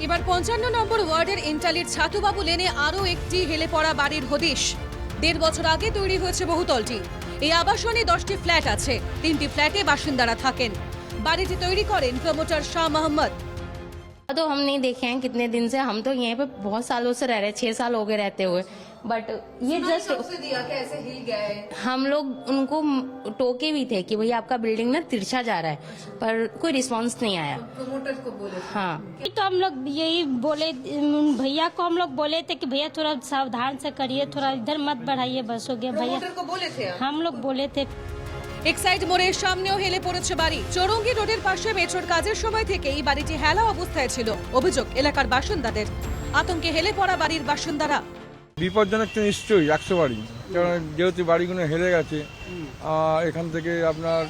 এবার ৫৫ নম্বর ওয়ার্ডের ইন্টালির ছাতুবাবু লেনে আরও একটি হেলে পড়া বাড়ির হদিশ। ১.৫ বছর আগে তৈরি হয়েছে বহুতলটি। এই আবাসনে 10টি ফ্ল্যাট আছে, 3টি ফ্ল্যাটে বাসিন্দারা থাকেন। বাড়িটি তৈরি করেন প্রমোটার শাহ মোহাম্মদ। तो हम नहीं देखे हैं कितने दिन से, हम तो यहीं पे बहुत सालों से रह रहे हैं, 6 साल हो गए रहते हुए। बट ये जस्ट दिया कि ऐसे हिल गया है। हम लोग उनको टोके भी थे कि भैया आपका बिल्डिंग ना तिरछा जा रहा है, पर कोई रिस्पांस नहीं आया। प्रमोटर को बोले हाँ, तो हम लोग यही बोले, भैया को हम लोग बोले थे कि भैया थोड़ा सावधान से करिए, थोड़ा इधर मत बढ़ाइए, बस हो गया भैया। को बोले थे हम लोग बोले थे। এক্সাইড মোড়ের সামনেও হেলে পড়েছে বাড়ি। চৌরঙ্গি রোডের পাশে মেট্রোর কাজের সময় থেকে এই বাড়িটি হেলা অবস্থায় ছিল। অভিযোগ এলাকার বাসিন্দাদের। আতঙ্কে হেলে পড়া বাড়ির বাসিন্দারা। বিপজ্জনক তো নিশ্চয়ই 100 বাড়ি, কারণ যেহেতু বাড়িগুলো হেলে গেছে। এখান থেকে আপনার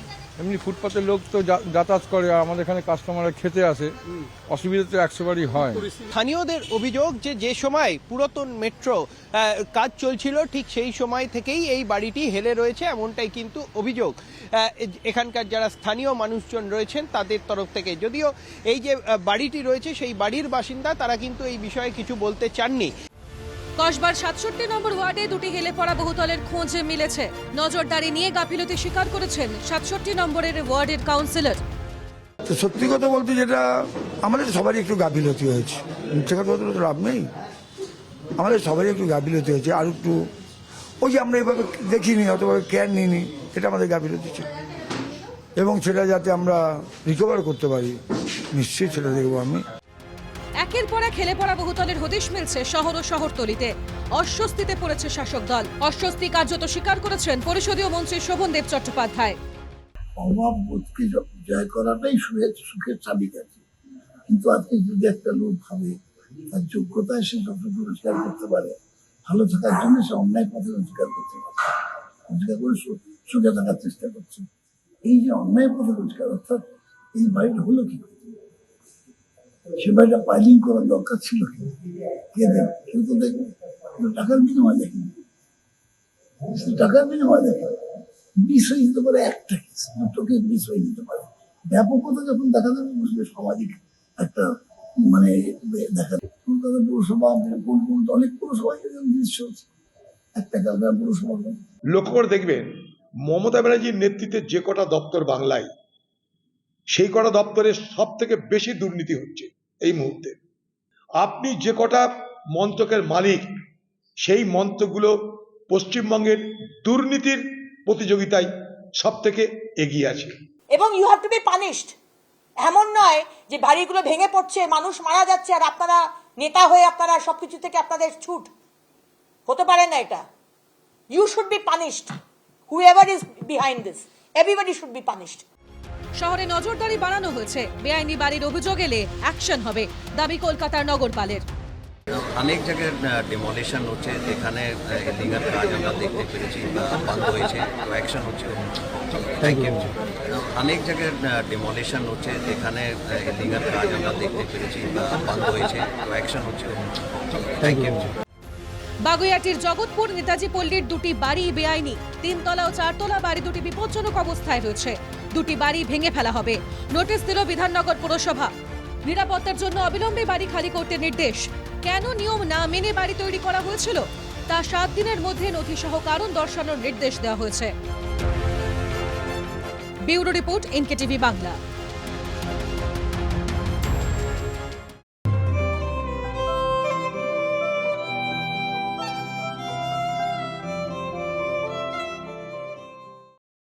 এমনি ফুটপাতের লোক তো যাতায়াত করে, আর আমাদের এখানে কাস্টমাররা খেতে আসে, অসুবিধা তো 100 বাড়ি হয়। স্থানীয়দের অভিযোগ যে সময় পুরাতন মেট্রো কাজ চলছিল ঠিক সেই সময় থেকেই এই বাড়িটি হেলে রয়েছে, এমনটাই কিন্তু অভিযোগ এখানকার যারা স্থানীয় মানুষজন রয়েছেন তাদের তরফ থেকে। যদিও এই যে বাড়িটি রয়েছে সেই বাড়ির বাসিন্দা, তারা কিন্তু এই বিষয়ে কিছু বলতে চাননি। কসবার ৬৭ নম্বর ওয়ার্ডে দুটি হেলে পড়া বহুতলের খোঁজ মিলেছে। নজরদারি নিয়ে গাফিলতি স্বীকার করেছেন ৬৭ নম্বরের ওয়ার্ডের কাউন্সিলর। তো সত্যি কথা বলতে যেটা আমাদের সবারই একটু গাফিলতি হয়েছে, মিথ্যে কথা বলতে তো লাভ নেই, আমাদের সবারই একটু গাফিলতি হয়েছে। আর একটু ওই যে আমরা এভাবে দেখিনি, অতভাবে কেয়ার নিইনি, এটা আমাদের গাফিলতি ছিল, এবং সেটা যাতে আমরা রিকভার করতে পারি নিশ্চয়ই সেটা দেখবো আমি। একের পর এক হেলে পড়া বহুতলের হদিশ মিলছে শহর ও শহরতলিতে। অস্বস্তিতে পড়েছে শাসক দল। অস্বস্তি কার্যত স্বীকার করেছেন পরিষদীয় মন্ত্রী শোভনদেব চট্টোপাধ্যায়। অভাব বোধকে জয় করাটাই সুখের চাবিকাঠি, কিন্তু আজকে যদি একটা লোক ভাবে তার যোগ্যতায় সে যতটুকু রোজগার করতে পারে, ভালো থাকার জন্য সে অন্যায় পথে রোজগার করতে পারে, রোজগার করে সুখে থাকার চেষ্টা করছে। এই যে অন্যায় পথে রোজগার, অর্থাৎ এই বাড়িটা হলো কি, সে বাড়িটা পাইলিং করার দরকার ছিল কি, কে দেবে? কেউ তো দেখবে, টাকার বিনিময় দেখেনি, টাকার বিনিময় দেখে মিস হয়ে যেতে পারে, একটা কেস দুটোকে মিস হয়ে যেতে পারে। ব্যাপকতা যখন দেখা যাবে বুঝবে সামাজিক একটা মানে দেখা যাবে। কলকাতা পৌরসভা অনেক পৌরসভায় দৃশ্য হচ্ছে, একটা কালকাটা পৌরসভা। লক্ষ্য করে দেখবেন মমতা ব্যানার্জির নেতৃত্বে যে কটা দপ্তর বাংলায়, সেই কটা দপ্তরে সব থেকে বেশি দুর্নীতি হচ্ছে এই মুহূর্তে। আপনি যে কটা মন্ত্রকের মালিক, সেই মন্ত্রকগুলো পশ্চিমবঙ্গের দুর্নীতির প্রতিযোগিতায় সব থেকে এগিয়ে আছে। এবং you have to be punished. এমন নয় যে বাড়িগুলো ভেঙে পড়ছে, মানুষ মারা যাচ্ছে, আর আপনারা নেতা হয়ে আপনারা সবকিছু থেকে আপনাদের ছুট হতে পারে না। এটা you should be punished, whoever is behind this, everybody should be punished. শহরে নজরদারি বাড়ানো হয়েছে। বেআইনি বাড়ির অভিযোগ এলে অ্যাকশন হবে, দাবি কলকাতার নগরপালের। অনেক জায়গায় ডেমোলিশন হচ্ছে, যেখানে ইলিগাল কাজ আমরা দেখতে পেরেছি বন্ধ হয়েছে, তো অ্যাকশন হচ্ছে। Thank you. অনেক জায়গায় ডেমোলিশন হচ্ছে, যেখানে ইলিগাল কাজ আমরা দেখতে পেরেছি বন্ধ হয়েছে, তো অ্যাকশন হচ্ছে। Thank you. বাগুইআটির জগৎপুর নেতাজি পল্লীর দুটি বাড়ি বেআইনি। 3 তলা ও 4 তলা বাড়ি দুটি বিপজ্জনক অবস্থায় রয়েছে। দুটি বাড়ি ভেঙে ফেলা হবে। নোটিশ দিল বিধাননগর পুরসভা। নিরাপত্তার জন্য অবিলম্বে বাড়ি খালি করতে নির্দেশ। কেন নিয়ম না মেনে বাড়ি তৈরি করা হয়েছিল তা 7 দিনের মধ্যে নথিসহ কারণ দর্শানোর নির্দেশ দেওয়া হয়েছে। Bureau report, NKTV Bangla.